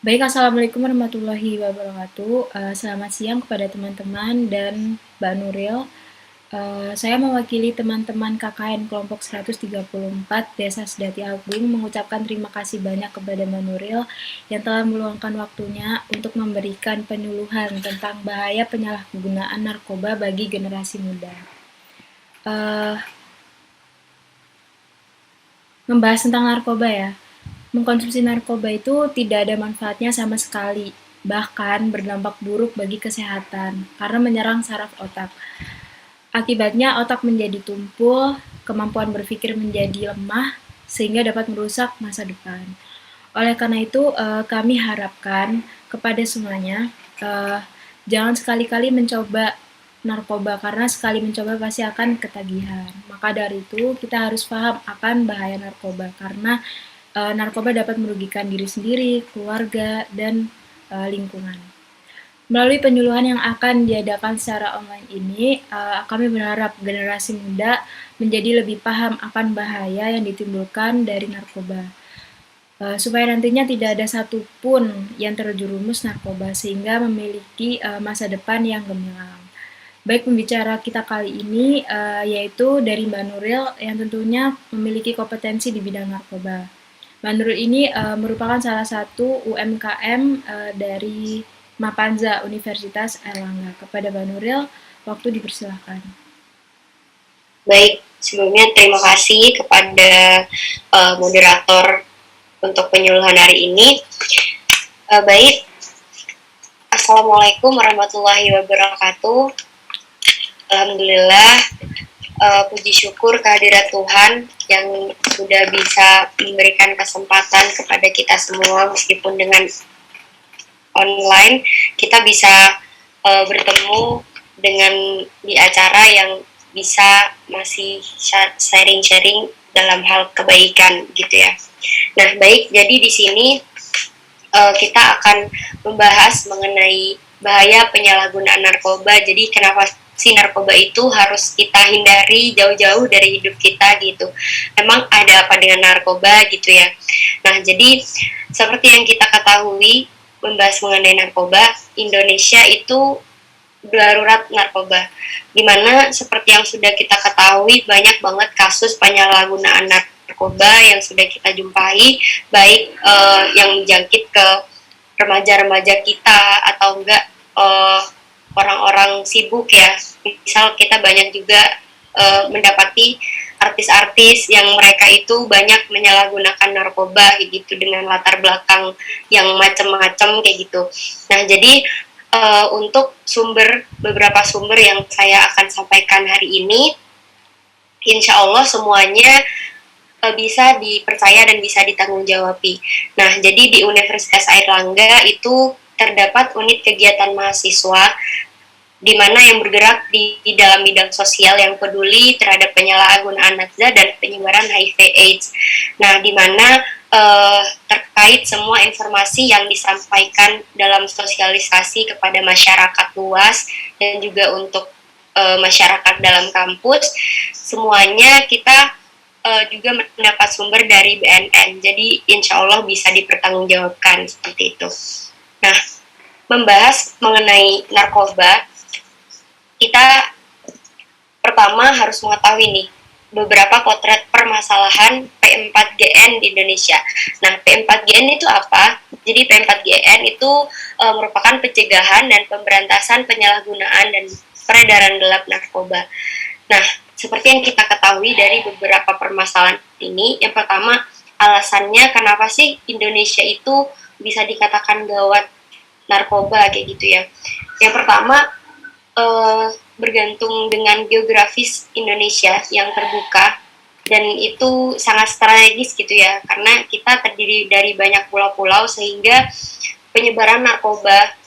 Baik, Assalamualaikum warahmatullahi wabarakatuh. Selamat siang kepada teman-teman dan Mbak Nuril. Saya mewakili teman-teman KKN kelompok 134 Desa Sedati Agung mengucapkan terima kasih banyak kepada Mbak Nuril yang telah meluangkan waktunya untuk memberikan penyuluhan tentang bahaya penyalahgunaan narkoba bagi generasi muda. Eh, Membahas tentang narkoba ya. Mengkonsumsi narkoba itu tidak ada manfaatnya sama sekali, bahkan berdampak buruk bagi kesehatan karena menyerang saraf otak. Akibatnya otak menjadi tumpul, kemampuan berpikir menjadi lemah, sehingga dapat merusak masa depan. Oleh karena itu, kami harapkan kepada semuanya, eh, jangan sekali-kali mencoba narkoba, karena sekali mencoba pasti akan ketagihan. Maka dari itu, kita harus paham akan bahaya narkoba, karena narkoba dapat merugikan diri sendiri, keluarga, dan lingkungan. Melalui penyuluhan yang akan diadakan secara online ini, kami berharap generasi muda menjadi lebih paham akan bahaya yang ditimbulkan dari narkoba, supaya nantinya tidak ada satupun yang terjerumus narkoba sehingga memiliki masa depan yang gemilang. Baik, pembicara kita kali ini yaitu dari Mbak Nuril yang tentunya memiliki kompetensi di bidang narkoba. Mbak Nuril ini merupakan salah satu UMKM dari Mapanza Universitas Airlangga. Kepada Mbak Nuril, waktu dipersilahkan. Baik, sebelumnya terima kasih kepada moderator untuk penyuluhan hari ini. Baik, Assalamualaikum warahmatullahi wabarakatuh. Alhamdulillah, puji syukur kehadirat Tuhan yang sudah bisa memberikan kesempatan kepada kita semua meskipun dengan online kita bisa bertemu dengan di acara yang bisa masih sharing-sharing dalam hal kebaikan gitu ya. Nah, baik, jadi di sini kita akan membahas mengenai bahaya penyalahgunaan narkoba. Jadi kenapa sih narkoba itu harus kita hindari jauh-jauh dari hidup kita gitu. Emang ada apa dengan narkoba gitu ya. Nah, jadi seperti yang kita ketahui membahas mengenai narkoba, Indonesia itu darurat narkoba. Dimana seperti yang sudah kita ketahui banyak banget kasus penyalahgunaan narkoba yang sudah kita jumpai, baik yang menjangkit ke remaja-remaja kita atau enggak orang-orang sibuk ya. Misal kita banyak juga mendapati artis-artis yang mereka itu banyak menyalahgunakan narkoba gitu dengan latar belakang yang macam-macam kayak gitu. Nah, jadi untuk beberapa sumber yang saya akan sampaikan hari ini, insya Allah semuanya bisa dipercaya dan bisa ditanggungjawab. Nah, jadi di Universitas Airlangga itu terdapat unit kegiatan mahasiswa di mana yang bergerak di dalam bidang sosial yang peduli terhadap penyalahgunaan narkoba dan penyebaran HIV/AIDS. Nah, di mana terkait semua informasi yang disampaikan dalam sosialisasi kepada masyarakat luas dan juga untuk masyarakat dalam kampus, semuanya kita juga mendapat sumber dari BNN. Jadi insya Allah bisa dipertanggungjawabkan seperti itu. Nah, membahas mengenai narkoba, kita pertama harus mengetahui nih beberapa potret permasalahan P4GN di Indonesia. Nah, P4GN itu apa? Jadi P4GN itu merupakan pencegahan dan pemberantasan penyalahgunaan dan peredaran gelap narkoba. Nah, seperti yang kita ketahui dari beberapa permasalahan ini, yang pertama alasannya kenapa sih Indonesia itu bisa dikatakan gawat narkoba kayak gitu ya. Yang pertama bergantung dengan geografis Indonesia yang terbuka dan itu sangat strategis gitu ya, karena kita terdiri dari banyak pulau-pulau sehingga penyebaran narkoba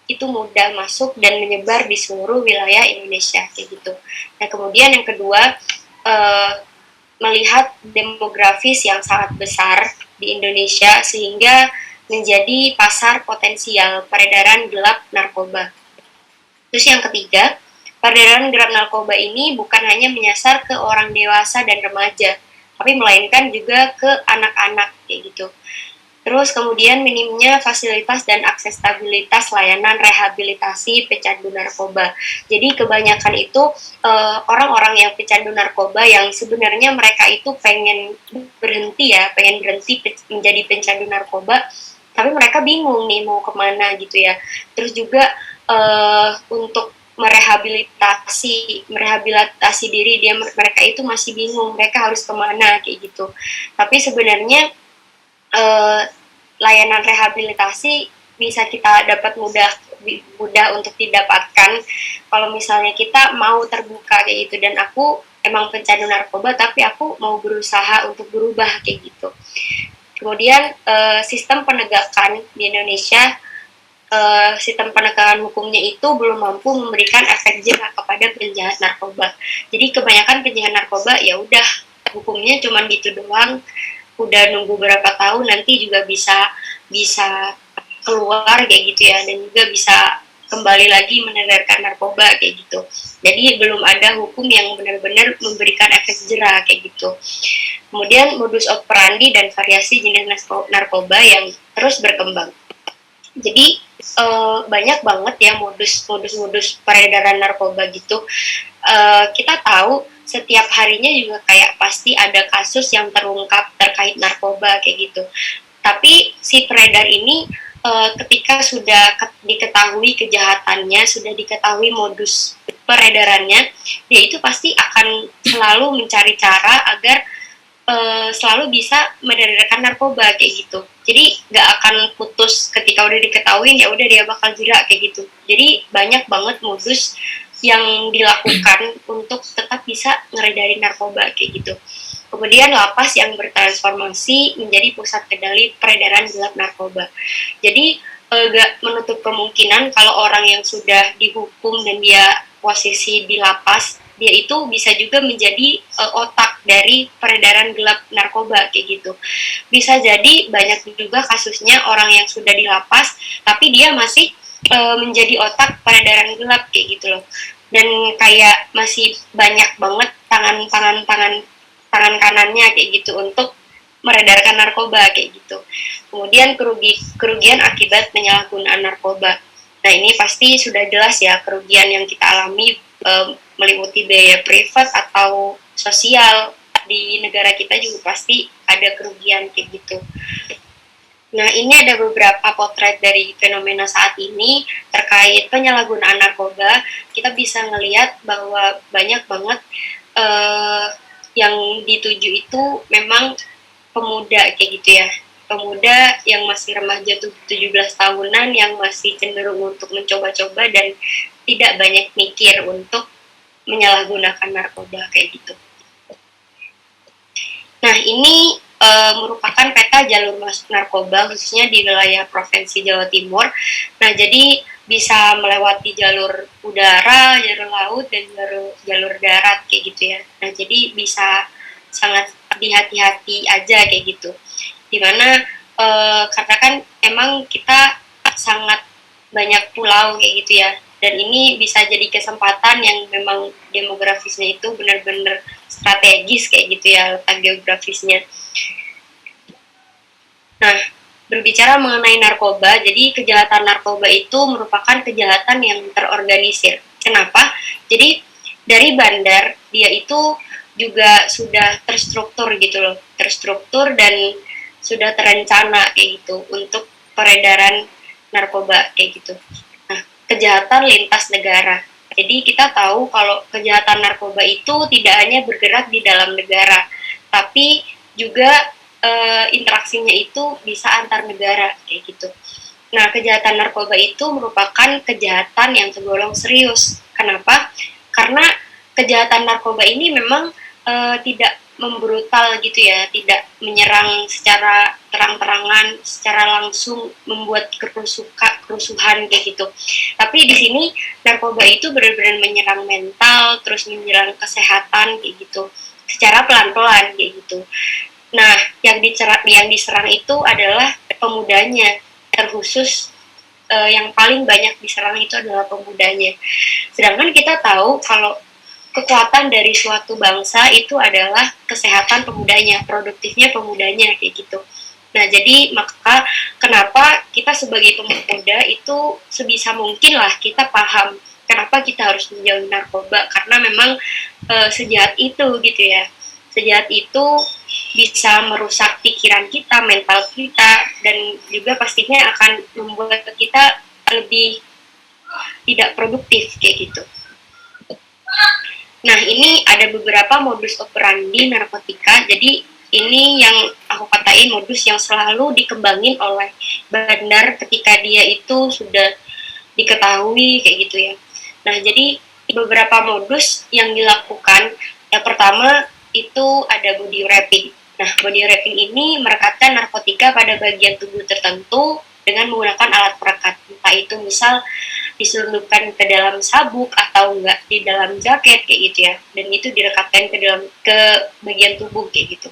itu mudah masuk dan menyebar di seluruh wilayah Indonesia kayak gitu. Nah, kemudian yang kedua, melihat demografis yang sangat besar di Indonesia sehingga menjadi pasar potensial peredaran gelap narkoba. Terus yang ketiga, peredaran gelap narkoba ini bukan hanya menyasar ke orang dewasa dan remaja, tapi melainkan juga ke anak-anak kayak gitu. Terus kemudian minimnya fasilitas dan aksesibilitas layanan rehabilitasi pecandu narkoba. Jadi kebanyakan itu orang-orang yang pecandu narkoba yang sebenarnya mereka itu pengen berhenti menjadi pecandu narkoba, tapi mereka bingung nih mau kemana gitu ya. Terus juga untuk merehabilitasi diri mereka itu masih bingung mereka harus kemana kayak gitu. Tapi sebenarnya uh, layanan rehabilitasi bisa kita dapat mudah untuk didapatkan kalau misalnya kita mau terbuka kayak gitu. Dan aku emang pecandu narkoba tapi aku mau berusaha untuk berubah kayak gitu. Kemudian sistem penegakan di Indonesia, sistem penegakan hukumnya itu belum mampu memberikan efek jerah kepada penjahat narkoba. Jadi kebanyakan penjahat narkoba ya udah hukumnya cuma gitu doang, udah nunggu berapa tahun nanti juga bisa bisa keluar kayak gitu ya, dan juga bisa kembali lagi menedarkan narkoba kayak gitu. Jadi belum ada hukum yang benar-benar memberikan efek jerah kayak gitu. Kemudian modus operandi dan variasi jenis narkoba yang terus berkembang. Jadi banyak banget ya modus peredaran narkoba gitu. Kita tahu setiap harinya juga kayak pasti ada kasus yang terungkap terkait narkoba kayak gitu. Tapi si peredar ini ketika sudah diketahui kejahatannya, sudah diketahui modus peredarannya, dia itu pasti akan selalu mencari cara agar selalu bisa meredakan narkoba kayak gitu. Jadi nggak akan putus ketika udah diketahui ya udah dia bakal jerak kayak gitu. Jadi banyak banget modus yang dilakukan untuk tetap bisa ngeredarin narkoba kayak gitu. Kemudian lapas yang bertransformasi menjadi pusat kendali peredaran gelap narkoba. Jadi gak menutup kemungkinan kalau orang yang sudah dihukum dan dia posisi di lapas, dia itu bisa juga menjadi otak dari peredaran gelap narkoba kayak gitu. Bisa jadi banyak juga kasusnya orang yang sudah di lapas tapi dia masih menjadi otak peredaran gelap kayak gitu loh. Dan kayak masih banyak banget tangan kanannya kayak gitu untuk meredarkan narkoba kayak gitu. Kemudian kerugian akibat penyalahgunaan narkoba. Nah ini pasti sudah jelas ya, kerugian yang kita alami meliputi biaya privat atau sosial. Di negara kita juga pasti ada kerugian kayak gitu. Nah, ini ada beberapa potret dari fenomena saat ini terkait penyalahgunaan narkoba. Kita bisa ngelihat bahwa banyak banget yang dituju itu memang pemuda kayak gitu ya. Pemuda yang masih remaja 17 tahunan yang masih cenderung untuk mencoba-coba dan tidak banyak mikir untuk menyalahgunakan narkoba kayak gitu. Nah, ini merupakan peta jalur masuk narkoba khususnya di wilayah Provinsi Jawa Timur. Nah, jadi bisa melewati jalur udara, jalur laut, dan jalur darat kayak gitu ya. Nah, jadi bisa sangat hati-hati aja kayak gitu. Dimana karena kan emang kita sangat banyak pulau kayak gitu ya, dan ini bisa jadi kesempatan yang memang demografisnya itu benar-benar strategis kayak gitu ya, letak geografisnya. Nah, berbicara mengenai narkoba, jadi kejahatan narkoba itu merupakan kejahatan yang terorganisir. Kenapa? Jadi dari bandar dia itu juga sudah terstruktur gitu loh, terstruktur dan sudah terencana kayak gitu untuk peredaran narkoba kayak gitu. Nah, kejahatan lintas negara. Jadi kita tahu kalau kejahatan narkoba itu tidak hanya bergerak di dalam negara, tapi juga interaksinya itu bisa antar negara kayak gitu. Nah, kejahatan narkoba itu merupakan kejahatan yang tergolong serius. Kenapa? Karena kejahatan narkoba ini memang tidak membrutal gitu ya, tidak menyerang secara terang-terangan, secara langsung membuat kerusuhan kayak gitu. Tapi di sini narkoba itu benar-benar menyerang mental, terus menyerang kesehatan kayak gitu, secara pelan-pelan kayak gitu. Nah, yang diserang itu adalah pemudanya, terkhusus yang paling banyak diserang itu adalah pemudanya. Sedangkan kita tahu kalau kekuatan dari suatu bangsa itu adalah kesehatan pemudanya, produktifnya pemudanya kayak gitu. Nah, jadi maka kenapa kita sebagai pemuda itu sebisa mungkin lah kita paham kenapa kita harus menjauhi narkoba, karena memang sejahat itu gitu ya. Sejahat itu bisa merusak pikiran kita, mental kita, dan juga pastinya akan membuat kita lebih tidak produktif kayak gitu. Nah, ini ada beberapa modus operandi narkotika. Jadi ini yang aku katain modus yang selalu dikembangin oleh bandar ketika dia itu sudah diketahui kayak gitu ya. Nah, jadi beberapa modus yang dilakukan, yang pertama itu ada body wrapping. Nah, body wrapping ini merekatkan narkotika pada bagian tubuh tertentu dengan menggunakan alat perekat. Entah itu misal diselundupkan ke dalam sabuk atau enggak di dalam jaket kayak gitu ya. Dan itu direkatkan ke bagian tubuh kayak gitu.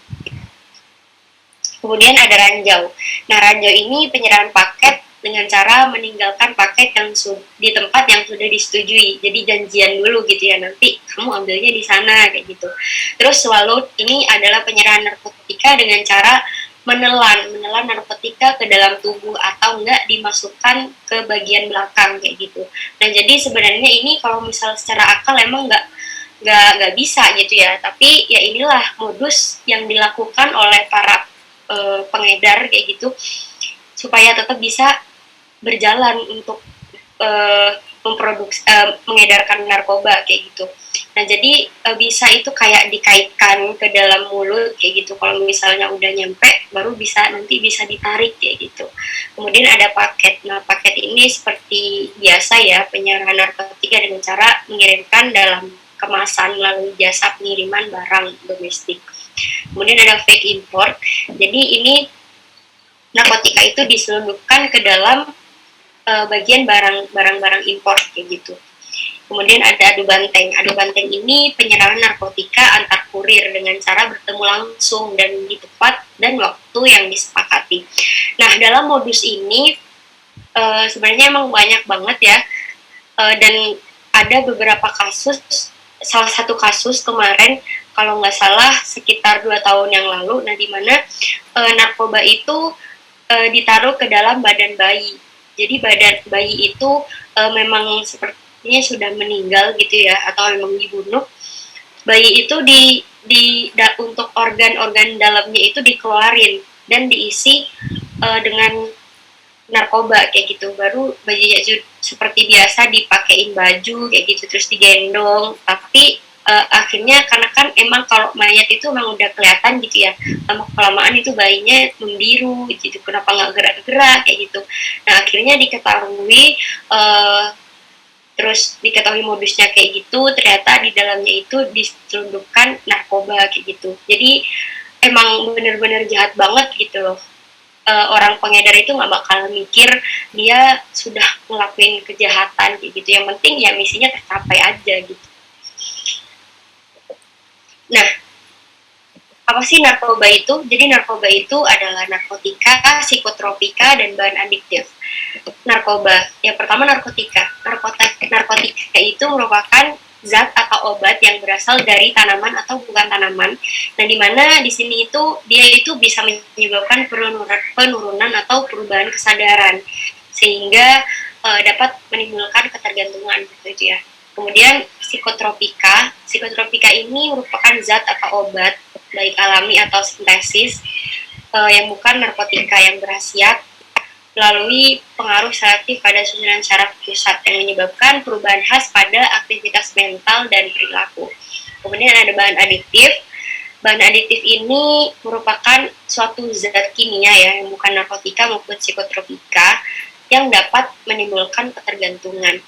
Kemudian ada ranjau. Nah, ranjau ini penyerahan paket dengan cara meninggalkan paket yang di tempat yang sudah disetujui. Jadi janjian dulu gitu ya, nanti kamu ambilnya di sana kayak gitu. Terus swallow ini adalah penyerahan narkotika dengan cara menelan narkotika ke dalam tubuh atau enggak dimasukkan ke bagian belakang kayak gitu. Nah, jadi sebenarnya ini kalau misal secara akal emang nggak bisa gitu ya, tapi ya inilah modus yang dilakukan oleh para pengedar kayak gitu supaya tetap bisa berjalan untuk mengedarkan narkoba kayak gitu. Nah, jadi bisa itu kayak dikaitkan ke dalam mulut kayak gitu. Kalau misalnya udah nyampe baru nanti bisa ditarik kayak gitu. Kemudian ada paket. Nah, paket ini seperti biasa ya, penyerahan narkotika dengan cara mengirimkan dalam kemasan melalui jasa pengiriman barang domestik. Kemudian ada fake import. Jadi ini narkotika itu diselundupkan ke dalam bagian barang-barang impor kayak gitu. Kemudian ada adu banteng. Adu banteng ini penyerahan narkotika antar kurir dengan cara bertemu langsung dan di tempat dan waktu yang disepakati. Nah, dalam modus ini sebenarnya emang banyak banget ya, dan ada beberapa kasus. Salah satu kasus kemarin kalau nggak salah sekitar 2 tahun yang lalu, nah di mana narkoba itu ditaruh ke dalam badan bayi. Jadi badan bayi itu memang sepertinya sudah meninggal gitu ya, atau memang dibunuh. Bayi itu untuk organ-organ dalamnya itu dikeluarin dan diisi dengan narkoba kayak gitu. Baru bayinya seperti biasa dipakein baju kayak gitu, terus digendong. Tapi akhirnya karena kan emang kalau mayat itu emang udah kelihatan gitu ya, lama kelamaan itu bayinya membiru gitu, kenapa nggak gerak-gerak kayak gitu. Nah, akhirnya diketahui terus diketahui modusnya kayak gitu, ternyata di dalamnya itu diselundupkan narkoba kayak gitu. Jadi emang bener-bener jahat banget gitu loh. Orang pengedar itu nggak bakal mikir dia sudah ngelakuin kejahatan kayak gitu. Yang penting ya misinya tercapai aja gitu. Nah, apa sih narkoba itu? Jadi narkoba itu adalah narkotika, psikotropika, dan bahan adiktif. Narkoba, yang pertama narkotika. Narkotika itu merupakan zat atau obat yang berasal dari tanaman atau bukan tanaman. Nah, di mana di sini itu dia itu bisa menyebabkan penurunan atau perubahan kesadaran sehingga dapat menimbulkan ketergantungan gitu ya. Kemudian psikotropika ini merupakan zat atau obat baik alami atau sintesis yang bukan narkotika yang berkhasiat melalui pengaruh selektif pada susunan saraf pusat yang menyebabkan perubahan khas pada aktivitas mental dan perilaku. Kemudian ada bahan adiktif. Bahan adiktif ini merupakan suatu zat kimia ya, yang bukan narkotika maupun psikotropika yang dapat menimbulkan ketergantungan.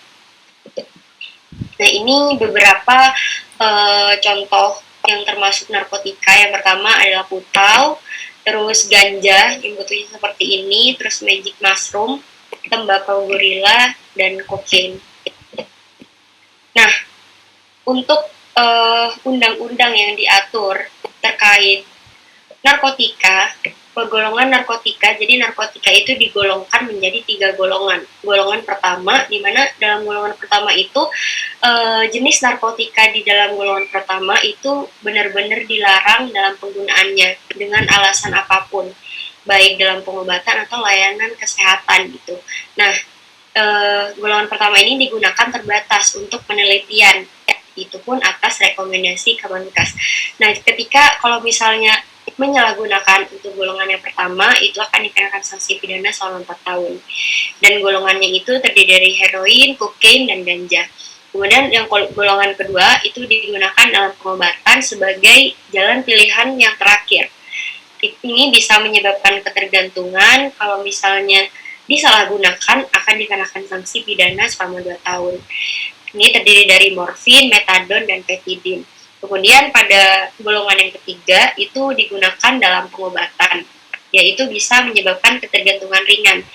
Nah, ini beberapa contoh yang termasuk narkotika. Yang pertama adalah putau, terus ganja yang bentuknya seperti ini, terus magic mushroom, tembakau gorila, dan kokain. Nah, untuk undang-undang yang diatur terkait narkotika, golongan narkotika, jadi narkotika itu digolongkan menjadi 3 golongan. Golongan pertama, di mana dalam golongan pertama itu jenis narkotika di dalam golongan pertama itu benar-benar dilarang dalam penggunaannya dengan alasan apapun. baik dalam pengobatan atau layanan kesehatan gitu. Nah, golongan pertama ini digunakan terbatas untuk penelitian, itu pun atas rekomendasi Kemenkes. Nah, ketika kalau misalnya menyalahgunakan untuk golongan yang pertama, itu akan dikenakan sanksi pidana selama 4 tahun. Dan golongannya itu terdiri dari heroin, kokain, dan ganja. Kemudian yang golongan kedua itu digunakan dalam pengobatan sebagai jalan pilihan yang terakhir. Ini bisa menyebabkan ketergantungan. Kalau misalnya disalahgunakan akan dikenakan sanksi pidana selama 2 tahun. Ini terdiri dari morfin, metadon, dan petidin. Kemudian pada golongan yang ketiga itu digunakan dalam pengobatan, yaitu bisa menyebabkan ketergantungan ringan.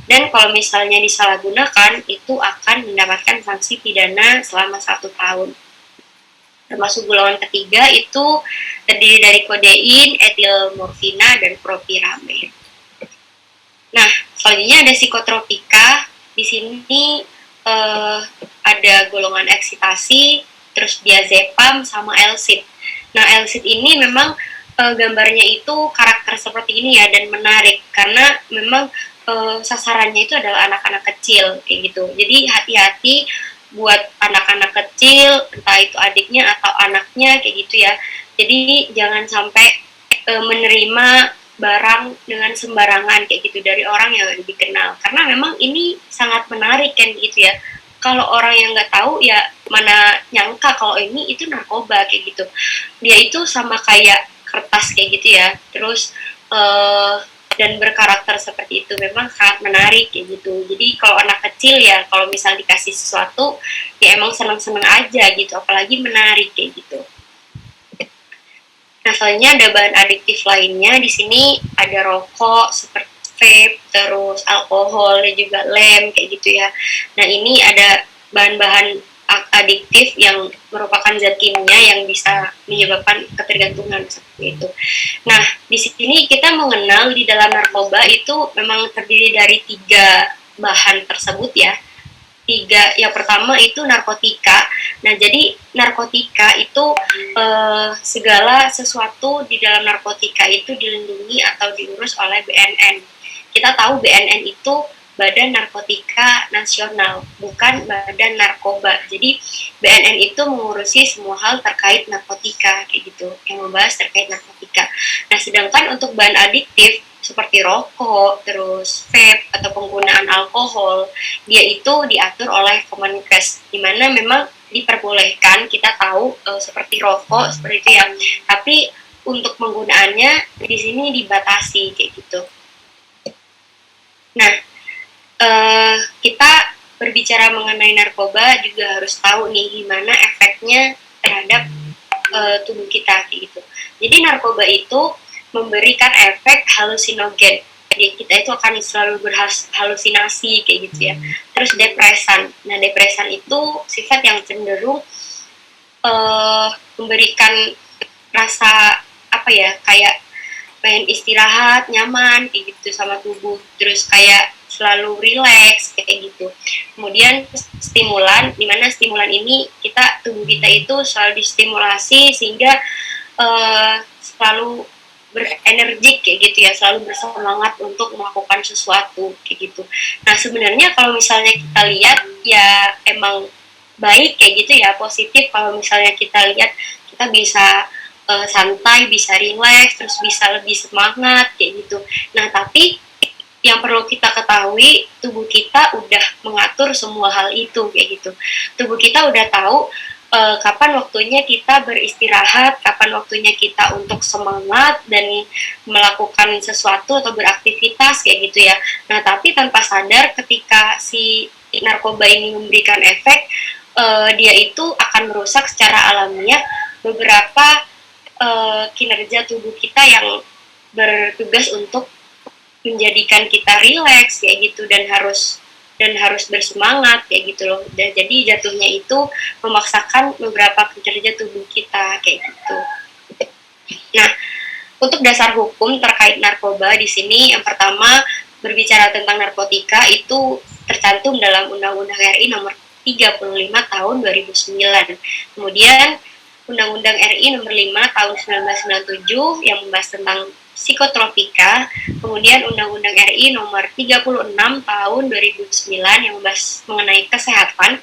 Dan kalau misalnya disalahgunakan, itu akan mendapatkan sanksi pidana selama 1 tahun. Termasuk golongan ketiga itu terdiri dari kodein, etil morfina, dan propirame. Nah, selanjutnya ada psikotropika. Di sini ada golongan eksitasi, terus diazepam, sama L-SID. Nah, L-SID ini memang gambarnya itu karakter seperti ini ya, dan menarik karena memang sasarannya itu adalah anak-anak kecil kayak gitu. Jadi hati-hati buat anak-anak kecil, entah itu adiknya atau anaknya kayak gitu ya. Jadi jangan sampai menerima barang dengan sembarangan kayak gitu dari orang yang lebih kenal, karena memang ini sangat menarik kan gitu ya. Kalau orang yang nggak tahu ya mana nyangka kalau ini itu narkoba kayak gitu. Dia itu sama kayak kertas kayak gitu ya. Terus dan berkarakter seperti itu memang sangat menarik kayak gitu. Jadi kalau anak kecil ya kalau misal dikasih sesuatu ya emang seneng-seneng aja gitu, apalagi menarik kayak gitu. Nah, selanjutnya ada bahan adiktif lainnya. Di sini ada rokok seperti vape, terus alkohol, dan juga lem kayak gitu ya. Nah, ini ada bahan-bahan adiktif yang merupakan zat kimia yang bisa menyebabkan ketergantungan seperti itu. Nah, di sini kita mengenal di dalam narkoba itu memang terdiri dari 3 bahan tersebut ya. Yang pertama itu narkotika. Nah, jadi narkotika itu segala sesuatu di dalam narkotika itu dilindungi atau diurus oleh BNN. Kita tahu BNN itu Badan Narkotika Nasional, bukan Badan Narkoba. Jadi BNN itu mengurusi semua hal terkait narkotika kayak gitu, yang membahas terkait narkotika. Nah, sedangkan untuk bahan adiktif seperti rokok, terus vape atau penggunaan alkohol, dia itu diatur oleh Kemenkes, di mana memang diperbolehkan, kita tahu seperti rokok seperti itu ya, tapi untuk penggunaannya di sini dibatasi kayak gitu. Nah, kita berbicara mengenai narkoba juga harus tahu nih gimana efeknya terhadap tubuh kita kayak gitu. Jadi narkoba itu memberikan efek halusinogen. Jadi kita itu akan selalu berhalusinasi kayak gitu ya. Terus depresan. Nah, depresan itu sifat yang cenderung memberikan rasa apa ya, kayak pengen istirahat, nyaman kayak gitu sama tubuh. Terus kayak selalu rileks kayak gitu. Kemudian stimulan, dimana stimulan ini tubuh kita itu selalu distimulasi sehingga selalu berenergik kayak gitu ya, selalu bersemangat untuk melakukan sesuatu kayak gitu. Nah, sebenarnya kalau misalnya kita lihat ya emang baik kayak gitu ya, positif kalau misalnya kita lihat kita bisa santai, bisa rileks, terus bisa lebih semangat kayak gitu. Nah, tapi yang perlu kita ketahui, tubuh kita udah mengatur semua hal itu kayak gitu. Tubuh kita udah tahu kapan waktunya kita beristirahat, kapan waktunya kita untuk semangat dan melakukan sesuatu atau beraktivitas kayak gitu ya. Nah, tapi tanpa sadar ketika si narkoba ini memberikan efek, dia itu akan merusak secara alamiah beberapa kinerja tubuh kita yang bertugas untuk menjadikan kita rileks kayak gitu dan harus bersemangat kayak gitu loh. Dan jadi jatuhnya itu memaksakan beberapa kinerja tubuh kita kayak gitu. Nah, untuk dasar hukum terkait narkoba di sini yang pertama berbicara tentang narkotika itu tercantum dalam Undang-Undang RI nomor 35 tahun 2009. Kemudian Undang-Undang RI nomor 5 tahun 1997 yang membahas tentang psikotropika, kemudian Undang-Undang RI nomor 36 tahun 2009 yang membahas mengenai kesehatan,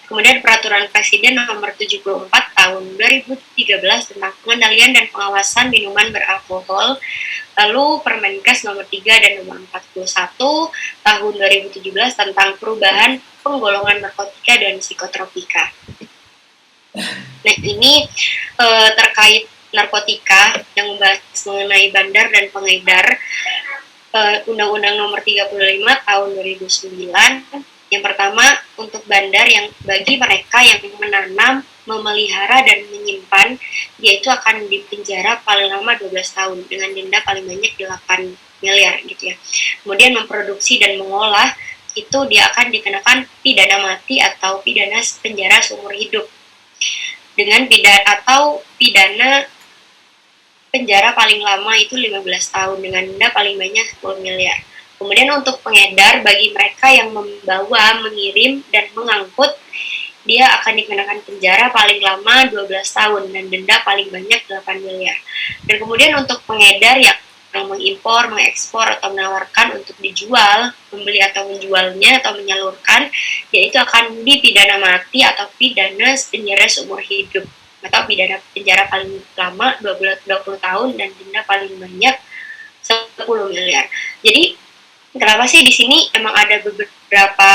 kemudian Peraturan Presiden nomor 74 tahun 2013 tentang pengendalian dan pengawasan minuman beralkohol, lalu Permenkes nomor 3 dan nomor 41 tahun 2017 tentang perubahan penggolongan narkotika dan psikotropika. Nah, ini terkait narkotika yang membahas mengenai bandar dan pengedar, Undang-Undang nomor 35 tahun 2009. Yang pertama, untuk bandar yang bagi mereka yang menanam, memelihara, dan menyimpan, yaitu akan dipenjara paling lama 12 tahun dengan denda paling banyak 8 miliar gitu ya. Kemudian memproduksi dan mengolah, itu dia akan dikenakan pidana mati atau pidana penjara seumur hidup dengan pidana penjara paling lama itu 15 tahun dengan denda paling banyak 10 miliar. Kemudian untuk pengedar, bagi mereka yang membawa, mengirim, dan mengangkut, dia akan dikenakan penjara paling lama 12 tahun dan denda paling banyak 8 miliar. Dan kemudian untuk pengedar yang mengimpor, mengekspor, atau menawarkan untuk dijual, membeli atau menjualnya, atau menyalurkan, yaitu akan dipidana mati atau pidana penjara seumur hidup, atau pidana penjara paling lama 20 tahun dan denda paling banyak 10 miliar. Jadi, kenapa sih di sini emang ada beberapa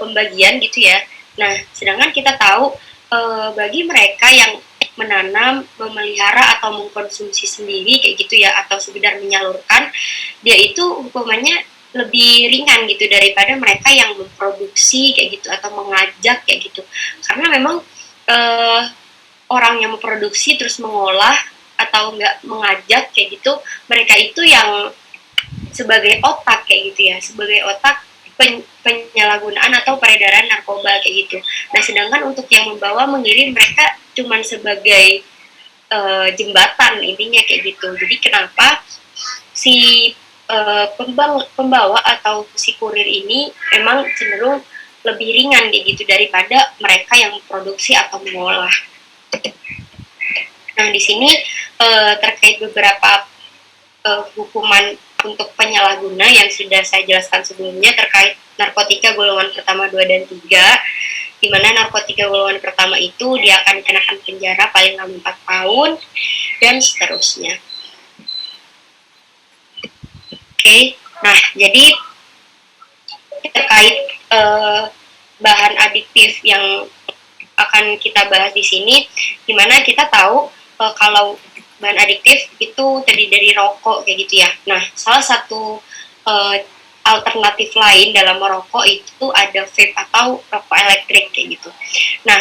pembagian gitu ya. Nah, sedangkan kita tahu bagi mereka yang menanam, memelihara, atau mengkonsumsi sendiri kayak gitu ya, atau sekedar menyalurkan, dia itu hukumannya lebih ringan gitu daripada mereka yang memproduksi kayak gitu atau mengajak kayak gitu. Karena memang orang yang memproduksi terus mengolah atau enggak mengajak kayak gitu, mereka itu yang sebagai otak kayak gitu ya, sebagai otak penyalahgunaan atau peredaran narkoba kayak gitu. Nah, sedangkan untuk yang membawa, mengirim, mereka cuman sebagai jembatan intinya kayak gitu. Jadi kenapa si pembawa atau si kurir ini memang cenderung lebih ringan kayak gitu daripada mereka yang memproduksi atau mengolah. Nah, di sini terkait beberapa hukuman untuk penyalahguna yang sudah saya jelaskan sebelumnya terkait narkotika golongan pertama, 2, dan 3, di mana narkotika golongan pertama itu dia akan dikenakan penjara paling lama 4 tahun, dan seterusnya. Oke, nah jadi terkait bahan adiktif yang akan kita bahas di sini, di mana kita tahu kalau bahan adiktif itu terdiri dari rokok kayak gitu ya. Nah, salah satu alternatif lain dalam merokok itu ada vape atau rokok elektrik kayak gitu. Nah,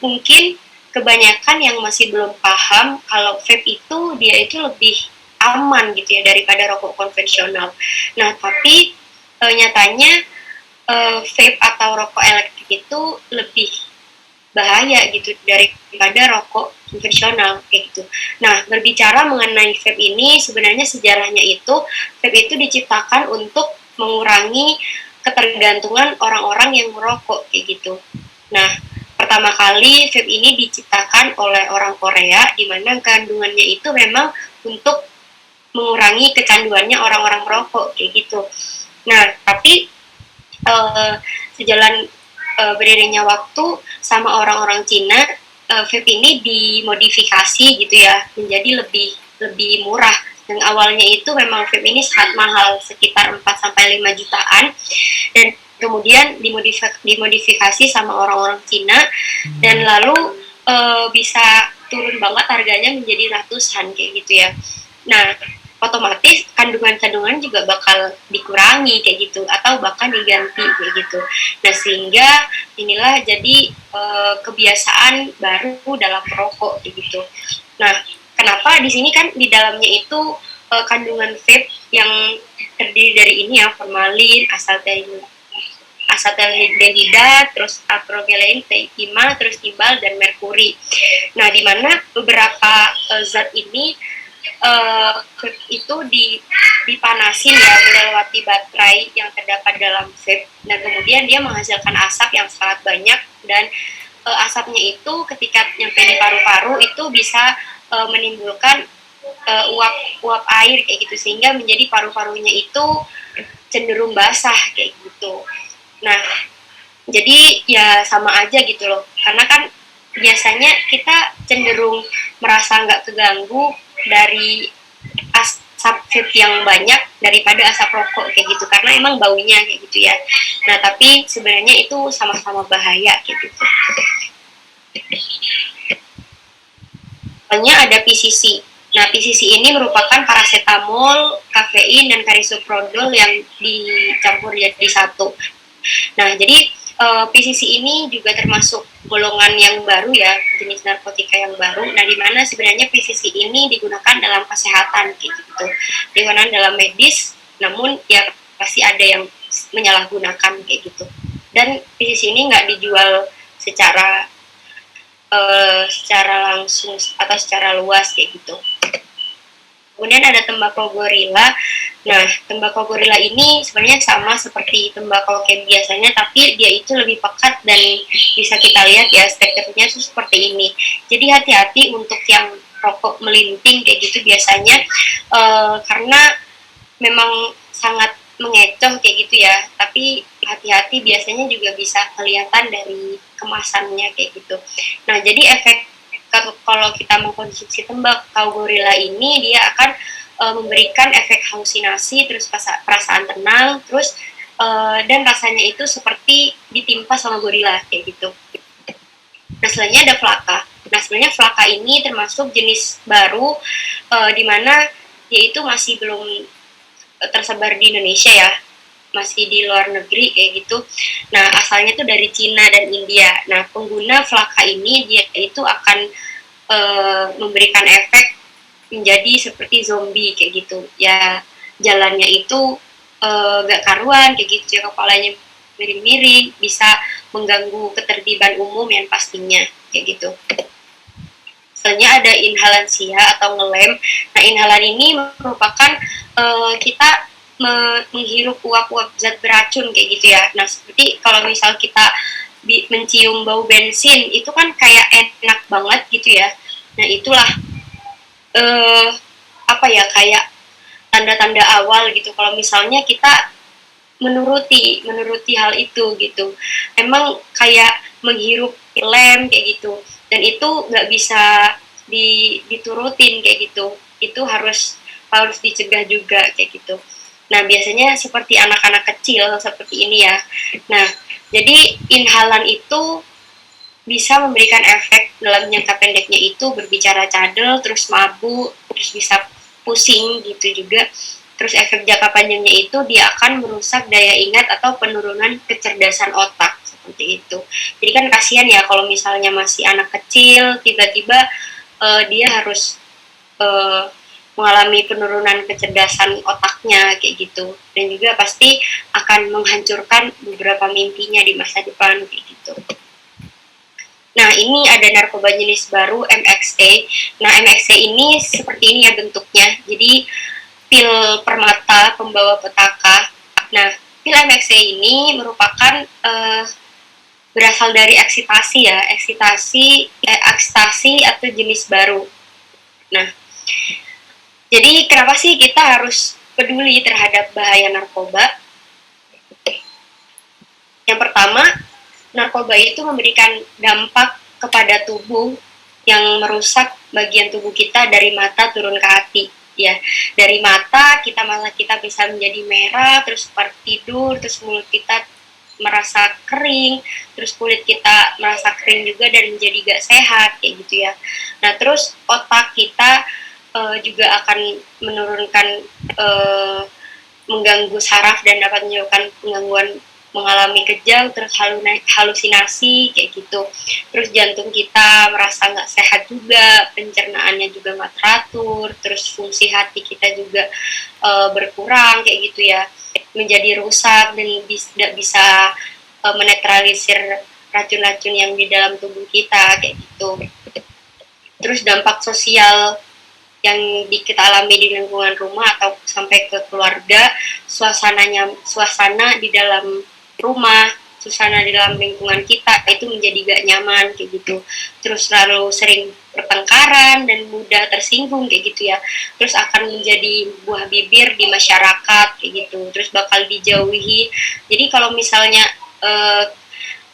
mungkin kebanyakan yang masih belum paham kalau vape itu dia itu lebih aman gitu ya daripada rokok konvensional. Nah, tapi nyatanya vape atau rokok elektrik itu lebih bahaya gitu daripada rokok konvensional kayak gitu. Nah, berbicara mengenai vape ini, sebenarnya sejarahnya itu vape itu diciptakan untuk mengurangi ketergantungan orang-orang yang merokok kayak gitu. Nah, pertama kali vape ini diciptakan oleh orang Korea, di mana kandungannya itu memang untuk mengurangi kecanduannya orang-orang merokok kayak gitu. Nah, tapi sejalan beriringnya waktu sama orang-orang Cina, vape ini dimodifikasi gitu ya menjadi lebih murah. Yang awalnya itu memang vape ini sangat mahal, sekitar 4 sampai 5 jutaan, dan kemudian dimodifikasi sama orang-orang Cina, dan lalu bisa turun banget harganya menjadi ratusan kayak gitu ya. Nah, otomatis kandungan-kandungan juga bakal dikurangi kayak gitu atau bahkan diganti kayak gitu. Nah, sehingga inilah jadi kebiasaan baru dalam merokok kayak gitu. Nah, kenapa di sini kan di dalamnya itu kandungan vape yang terdiri dari ini ya, formalin, asetaldehidat, terus acrylglycerin, timah, terus timbal, dan merkuri. Nah, di mana beberapa zat ini itu dipanasin ya melewati baterai yang terdapat dalam vape. Nah, kemudian dia menghasilkan asap yang sangat banyak, dan asapnya itu ketika nyampe di paru-paru itu bisa menimbulkan uap air kayak gitu, sehingga menjadi paru-parunya itu cenderung basah kayak gitu. Nah, jadi ya sama aja gitu loh, karena kan biasanya kita cenderung merasa nggak keganggu dari asap vape yang banyak daripada asap rokok kayak gitu, karena emang baunya kayak gitu ya. Nah, tapi sebenarnya itu sama-sama bahaya kayak gitu. Soalnya ada PCC. Nah, PCC ini merupakan paracetamol, kafein, dan karisoprodol yang dicampur jadi satu. Nah, jadi PCC ini juga termasuk golongan yang baru ya, jenis narkotika yang baru. Nah, di mana sebenarnya PCC ini digunakan dalam kesehatan gitu, digunakan dalam medis, namun ya pasti ada yang menyalahgunakan kayak gitu. Dan PCC ini nggak dijual secara langsung atau secara luas kayak gitu. Kemudian ada tembakau gorila. Nah, tembakau gorila ini sebenarnya sama seperti tembakau kayak biasanya, tapi dia itu lebih pekat dan bisa kita lihat ya teksturnya itu seperti ini. Jadi hati-hati untuk yang rokok melinting kayak gitu biasanya, karena memang sangat mengecoh kayak gitu ya. Tapi hati-hati, biasanya juga bisa kelihatan dari kemasannya kayak gitu. Nah, jadi efek kalau kita mengkonsumsi tembakau gorila ini, dia akan memberikan efek halusinasi, terus perasaan tenang, terus dan rasanya itu seperti ditimpa sama gorila kayak gitu. Nah, selanjutnya ada flaka. Nah, sebenarnya flaka ini termasuk jenis baru, di mana dia itu masih belum tersebar di Indonesia ya, masih di luar negeri kayak gitu. Nah, asalnya itu dari Cina dan India. Nah, pengguna flaka ini dia itu akan memberikan efek menjadi seperti zombie kayak gitu ya, jalannya itu gak karuan kayak gitu ya, kepalanya miring-miring, bisa mengganggu ketertiban umum yang pastinya kayak gitu. Selanjutnya ada inhalansia atau ngelem. Nah, inhalan ini merupakan kita menghirup uap-uap zat beracun kayak gitu ya. Nah, seperti kalau misal kita mencium bau bensin itu kan kayak enak banget gitu ya. Nah, itulah apa ya, kayak tanda-tanda awal gitu kalau misalnya kita menuruti hal itu gitu. Emang kayak menghirup lem kayak gitu, dan itu nggak bisa diturutin kayak gitu. Itu harus dicegah juga kayak gitu. Nah, biasanya seperti anak-anak kecil seperti ini ya. Nah, jadi inhalan itu bisa memberikan efek dalam jangka pendeknya itu berbicara cadel, terus mabuk, terus bisa pusing gitu juga. Terus efek jangka panjangnya itu dia akan merusak daya ingat atau penurunan kecerdasan otak seperti itu. Jadi kan kasihan ya kalau misalnya masih anak kecil tiba-tiba dia harus mengalami penurunan kecerdasan otaknya kayak gitu, dan juga pasti akan menghancurkan beberapa mimpinya di masa depan kayak gitu. Nah, ini ada narkoba jenis baru MXA. Nah, MXA ini seperti ini ya bentuknya. Jadi pil permata pembawa petaka. Nah, pil MXA ini merupakan berasal dari ekstasi ya, ekstasi atau jenis baru. Nah, jadi kenapa sih kita harus peduli terhadap bahaya narkoba? Yang pertama, narkoba itu memberikan dampak kepada tubuh yang merusak bagian tubuh kita dari mata turun ke hati. Ya, dari mata malah kita bisa menjadi merah, terus tidur, terus mulut kita merasa kering, terus kulit kita merasa kering juga dan menjadi gak sehat kayak gitu ya. Nah, terus otak kita juga akan menurunkan mengganggu saraf dan dapat menyebabkan gangguan, mengalami kejang, terus halusinasi kayak gitu. Terus jantung kita merasa nggak sehat juga, pencernaannya juga nggak teratur, terus fungsi hati kita juga berkurang kayak gitu ya, menjadi rusak dan tidak bisa menetralisir racun-racun yang di dalam tubuh kita kayak gitu. Terus dampak sosial yang kita alami di lingkungan rumah atau sampai ke keluarga, suasana di dalam rumah, suasana di dalam lingkungan kita itu menjadi gak nyaman kayak gitu. Terus lalu sering pertengkaran dan mudah tersinggung kayak gitu ya. Terus akan menjadi buah bibir di masyarakat kayak gitu. Terus bakal dijauhi. Jadi kalau misalnya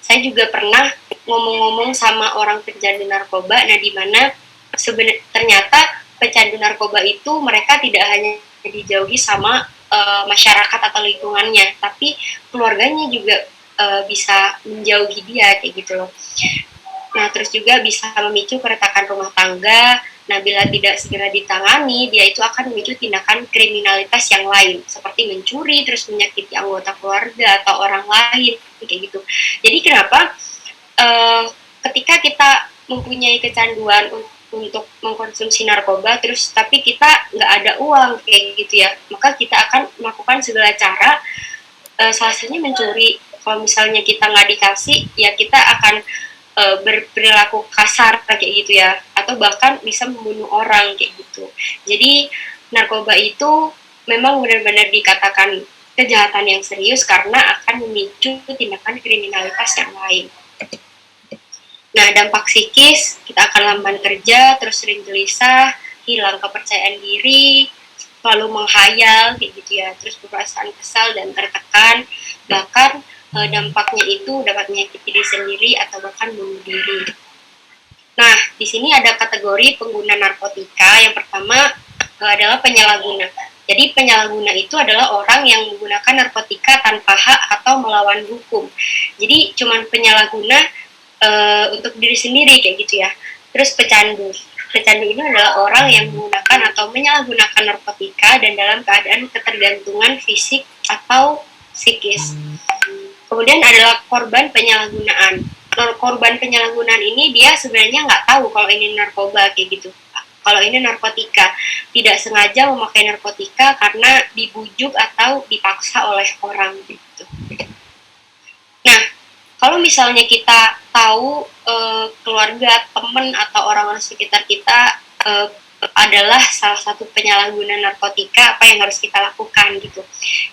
saya juga pernah ngomong-ngomong sama orang pecandu narkoba, nah di mana ternyata pecandu narkoba itu mereka tidak hanya dijauhi sama masyarakat atau lingkungannya, tapi keluarganya juga bisa menjauhi dia kayak gitu loh. Nah, terus juga bisa memicu keretakan rumah tangga. Nah, bila tidak segera ditangani, dia itu akan memicu tindakan kriminalitas yang lain, seperti mencuri, terus menyakiti anggota keluarga atau orang lain, kayak gitu. Jadi kenapa ketika kita mempunyai kecanduan untuk mengkonsumsi narkoba, terus tapi kita nggak ada uang kayak gitu ya, maka kita akan melakukan segala cara, salah satunya mencuri. Kalau misalnya kita nggak dikasih, ya kita akan berperilaku kasar kayak gitu ya, atau bahkan bisa membunuh orang kayak gitu. Jadi narkoba itu memang benar-benar dikatakan kejahatan yang serius karena akan memicu tindakan kriminalitas yang lain. Nah, dampak psikis, kita akan lamban kerja, terus sering gelisah, hilang kepercayaan diri, selalu menghayal kayak gitu ya, terus perasaan kesal dan tertekan, bahkan dampaknya itu dapat menyakiti diri sendiri atau bahkan bunuh diri. Nah, di sini ada kategori pengguna narkotika. Yang pertama adalah penyalahguna. Jadi penyalahguna itu adalah orang yang menggunakan narkotika tanpa hak atau melawan hukum. Jadi cuman penyalahguna untuk diri sendiri kayak gitu ya. Terus pecandu. Pecandu ini adalah orang yang menggunakan atau menyalahgunakan narkotika dan dalam keadaan ketergantungan fisik atau psikis. Kemudian adalah korban penyalahgunaan. Korban penyalahgunaan ini dia sebenarnya nggak tahu kalau ini narkoba kayak gitu. Kalau ini narkotika, tidak sengaja memakai narkotika karena dibujuk atau dipaksa oleh orang gitu. Nah, kalau misalnya kita tahu keluarga, teman atau orang-orang sekitar kita adalah salah satu penyalahguna narkotika, apa yang harus kita lakukan gitu.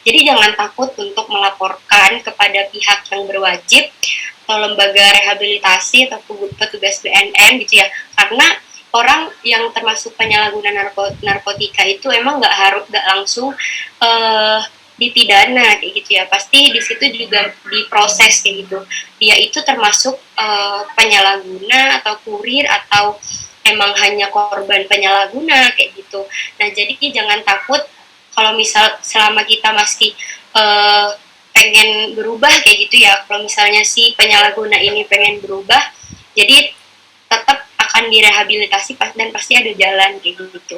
Jadi jangan takut untuk melaporkan kepada pihak yang berwajib atau lembaga rehabilitasi atau petugas BNN gitu ya, karena orang yang termasuk penyalahguna narkotika itu emang nggak langsung dipidana kayak gitu ya, pasti di situ juga diproses kayak gitu. Dia itu termasuk penyalahguna atau kurir atau emang hanya korban penyalahguna kayak gitu. Nah, jadi jangan takut kalau misal selama kita masih pengen berubah kayak gitu ya. Kalau misalnya si penyalahguna ini pengen berubah, jadi tetap akan direhabilitasi dan pasti ada jalan kayak gitu.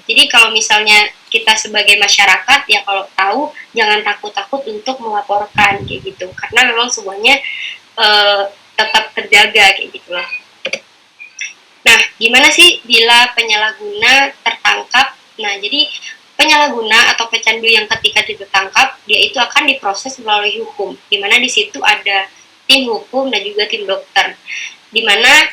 Jadi kalau misalnya kita sebagai masyarakat ya, kalau tahu jangan takut-takut untuk melaporkan kayak gitu, karena memang semuanya tetap terjaga kayak gitu loh. Nah, gimana sih bila penyalahguna tertangkap? Nah, jadi penyalahguna atau pecandu yang ketika ditangkap, dia itu akan diproses melalui hukum, di mana di situ ada tim hukum dan juga tim dokter. Di mana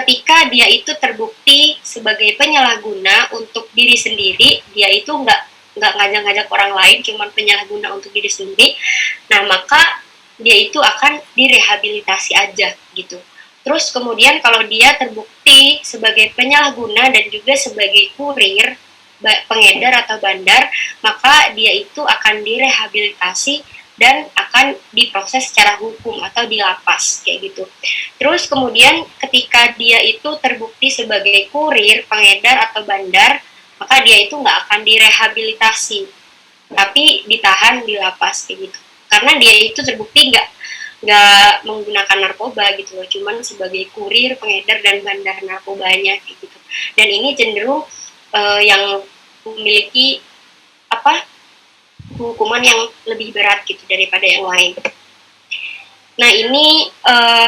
ketika dia itu terbukti sebagai penyalahguna untuk diri sendiri, dia itu nggak ngajak-ngajak orang lain, cuma penyalahguna untuk diri sendiri. Nah, maka dia itu akan direhabilitasi aja gitu. Terus kemudian kalau dia terbukti sebagai penyalahguna dan juga sebagai kurir, pengedar atau bandar, maka dia itu akan direhabilitasi dan akan diproses secara hukum atau di lapas kayak gitu. Terus kemudian ketika dia itu terbukti sebagai kurir, pengedar atau bandar, maka dia itu nggak akan direhabilitasi, tapi ditahan di lapas kayak gitu. Karena dia itu terbukti nggak menggunakan narkoba gitu loh, cuman sebagai kurir, pengedar dan bandar narkobanya kayak gitu. Dan ini cenderung yang memiliki hukuman yang lebih berat gitu daripada yang lain. Nah, ini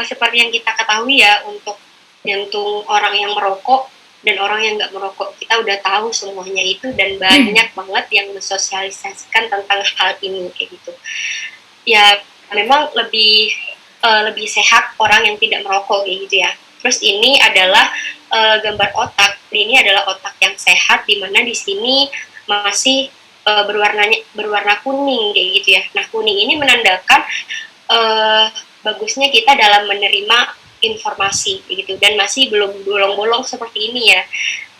seperti yang kita ketahui ya, untuk jantung orang yang merokok dan orang yang nggak merokok, kita udah tahu semuanya itu, dan banyak banget yang mensosialisasikan tentang hal ini kayak gitu. Ya, memang lebih sehat orang yang tidak merokok kayak gitu ya. Terus ini adalah gambar otak. Ini adalah otak yang sehat, di mana di sini masih berwarna kuning kayak gitu ya. Nah, kuning ini menandakan bagusnya kita dalam menerima informasi gitu, dan masih belum bolong-bolong seperti ini ya.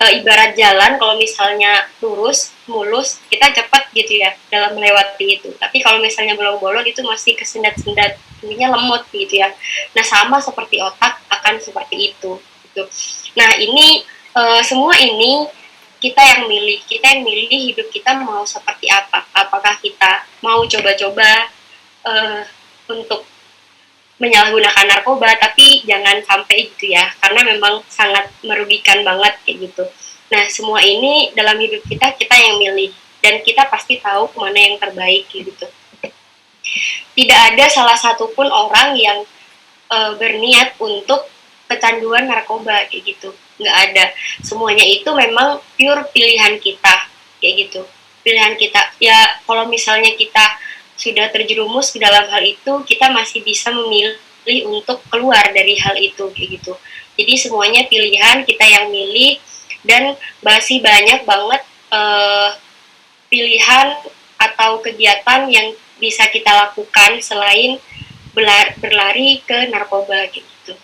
Ibarat jalan, kalau misalnya lurus mulus kita cepat gitu ya dalam melewati itu, tapi kalau misalnya bolong-bolong itu masih kesendat-sendat, intinya lemot gitu ya. Nah, sama seperti otak akan seperti itu gitu. Nah, ini semua ini kita yang milih hidup kita mau seperti apa. Apakah kita mau coba-coba untuk menyalahgunakan narkoba, tapi jangan sampai gitu ya, karena memang sangat merugikan banget kayak gitu. Nah, semua ini dalam hidup kita yang milih, dan kita pasti tahu kemana yang terbaik gitu. Tidak ada salah satu pun orang yang berniat untuk kecanduan narkoba kayak gitu, nggak ada. Semuanya itu memang pure pilihan kita kayak gitu, pilihan kita ya. Kalau misalnya kita sudah terjerumus ke dalam hal itu, kita masih bisa memilih untuk keluar dari hal itu kayak gitu. Jadi semuanya pilihan kita yang milih, dan masih banyak banget pilihan atau kegiatan yang bisa kita lakukan selain berlari ke narkoba gitu.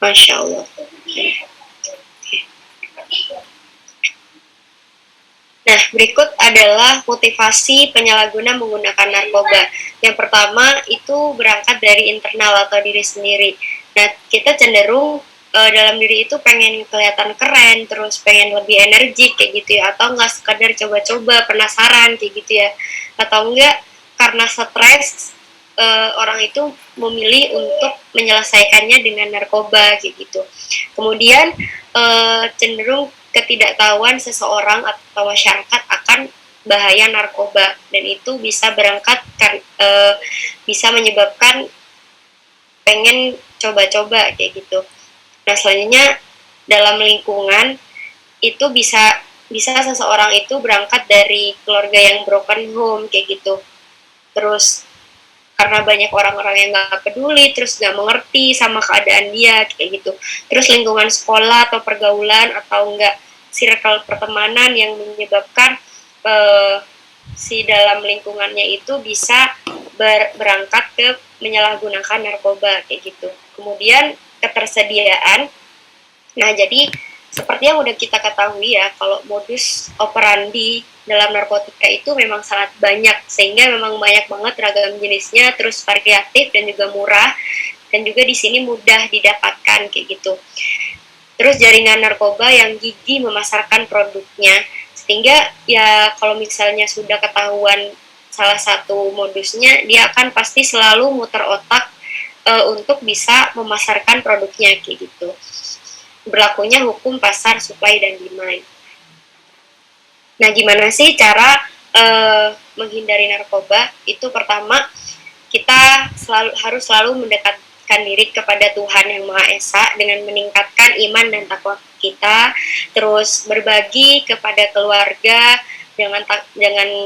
Masya Allah. Nah, berikut adalah motivasi penyalahguna menggunakan narkoba. Yang pertama itu berangkat dari internal atau diri sendiri. Nah, kita cenderung dalam diri itu pengen kelihatan keren, terus pengen lebih energik kayak gitu ya, atau enggak sekadar coba-coba penasaran kayak gitu ya, atau enggak karena stres orang itu memilih untuk menyelesaikannya dengan narkoba kayak gitu. Kemudian cenderung ketidaktahuan seseorang atau masyarakat akan bahaya narkoba, dan itu bisa bisa menyebabkan pengen coba-coba kayak gitu. Nah, selanjutnya dalam lingkungan itu bisa seseorang itu berangkat dari keluarga yang broken home kayak gitu. Terus karena banyak orang-orang yang nggak peduli, terus nggak mengerti sama keadaan dia kayak gitu. Terus lingkungan sekolah atau pergaulan atau enggak circle pertemanan yang menyebabkan si dalam lingkungannya itu bisa berangkat ke menyalahgunakan narkoba kayak gitu. Kemudian ketersediaan. Nah, jadi seperti yang udah kita ketahui ya, kalau modus operandi dalam narkotika itu memang sangat banyak, sehingga memang banyak banget ragam jenisnya, terus variatif dan juga murah, dan juga di sini mudah didapatkan kayak gitu. Terus jaringan narkoba yang gigih memasarkan produknya, sehingga ya kalau misalnya sudah ketahuan salah satu modusnya, dia akan pasti selalu muter otak untuk bisa memasarkan produknya kayak gitu. Berlakunya hukum pasar supply dan demand. Nah, gimana sih cara menghindari narkoba? Itu pertama, kita harus selalu mendekatkan diri kepada Tuhan Yang Maha Esa dengan meningkatkan iman dan takwa kita, terus berbagi kepada keluarga, jangan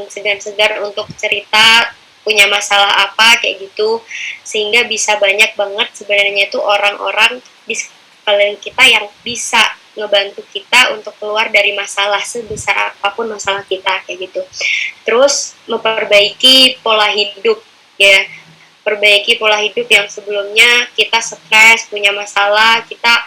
segan-segan untuk cerita punya masalah apa kayak gitu, sehingga bisa banyak banget sebenarnya itu orang-orang di sekeliling kita yang bisa ngebantu kita untuk keluar dari masalah sebesar apapun masalah kita kayak gitu. Terus memperbaiki pola hidup ya, perbaiki pola hidup yang sebelumnya kita stres, punya masalah, kita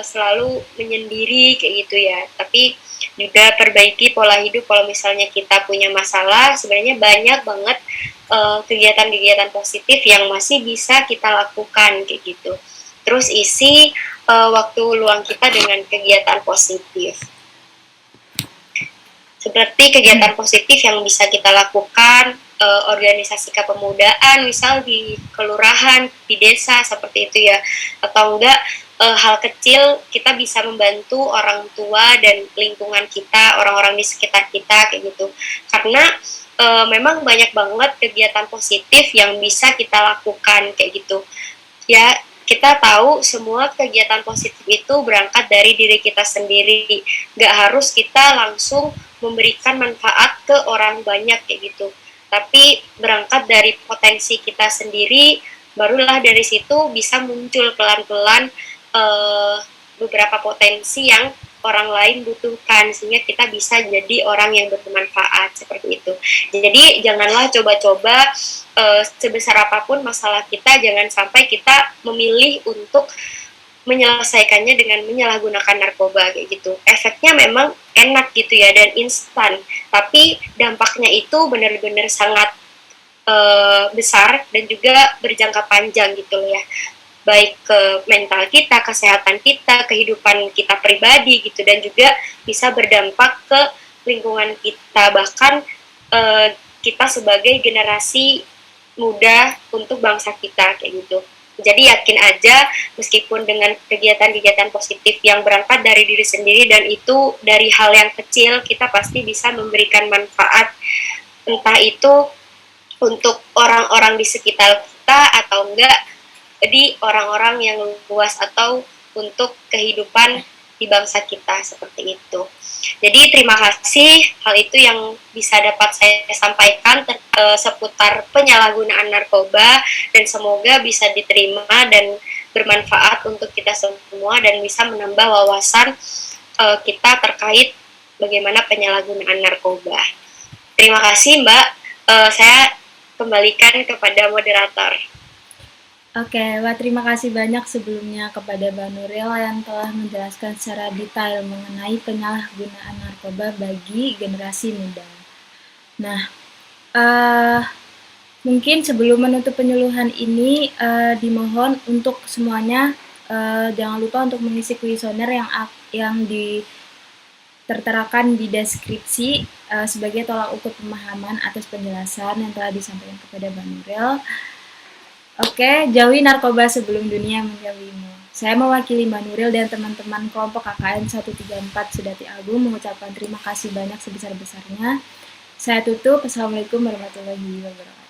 selalu menyendiri kayak gitu ya. Tapi juga perbaiki pola hidup kalau misalnya kita punya masalah, sebenarnya banyak banget kegiatan-kegiatan positif yang masih bisa kita lakukan kayak gitu. Terus isi waktu luang kita dengan kegiatan positif. Seperti kegiatan positif yang bisa kita lakukan, organisasi kepemudaan, misal di kelurahan, di desa, seperti itu ya. Atau enggak, hal kecil kita bisa membantu orang tua dan lingkungan kita, orang-orang di sekitar kita, kayak gitu. Karena memang banyak banget kegiatan positif yang bisa kita lakukan, kayak gitu. Ya, kita tahu semua kegiatan positif itu berangkat dari diri kita sendiri. Gak harus kita langsung memberikan manfaat ke orang banyak kayak gitu. Tapi berangkat dari potensi kita sendiri, barulah dari situ bisa muncul pelan-pelan beberapa potensi yang orang lain butuhkan, sehingga kita bisa jadi orang yang bermanfaat seperti itu. Jadi janganlah coba-coba sebesar apapun masalah kita, jangan sampai kita memilih untuk menyelesaikannya dengan menyalahgunakan narkoba kayak gitu. Efeknya memang enak gitu ya dan instan, tapi dampaknya itu benar-benar sangat besar dan juga berjangka panjang gitu loh ya, baik ke mental kita, kesehatan kita, kehidupan kita pribadi gitu, dan juga bisa berdampak ke lingkungan kita, bahkan kita sebagai generasi muda untuk bangsa kita kayak gitu. Jadi yakin aja, meskipun dengan kegiatan-kegiatan positif yang berangkat dari diri sendiri dan itu dari hal yang kecil, kita pasti bisa memberikan manfaat, entah itu untuk orang-orang di sekitar kita atau enggak di orang-orang yang luas atau untuk kehidupan di bangsa kita seperti itu. Jadi terima kasih, hal itu yang bisa dapat saya sampaikan seputar penyalahgunaan narkoba, dan semoga bisa diterima dan bermanfaat untuk kita semua dan bisa menambah wawasan kita terkait bagaimana penyalahgunaan narkoba. Terima kasih Mbak, saya kembalikan kepada moderator. Oke, wah terima kasih banyak sebelumnya kepada Mbak Nuril yang telah menjelaskan secara detail mengenai penyalahgunaan narkoba bagi generasi muda. Nah, mungkin sebelum menutup penyuluhan ini, dimohon untuk semuanya jangan lupa untuk mengisi kuesioner yang terterakan di deskripsi sebagai tolak ukur pemahaman atas penjelasan yang telah disampaikan kepada Mbak Nuril. Oke, jauhi narkoba sebelum dunia menjauhimu. Saya mewakili Mbak Nuril dan teman-teman kelompok KKN 134 Sudati Agung mengucapkan terima kasih banyak sebesar-besarnya. Saya tutup. Assalamualaikum warahmatullahi wabarakatuh.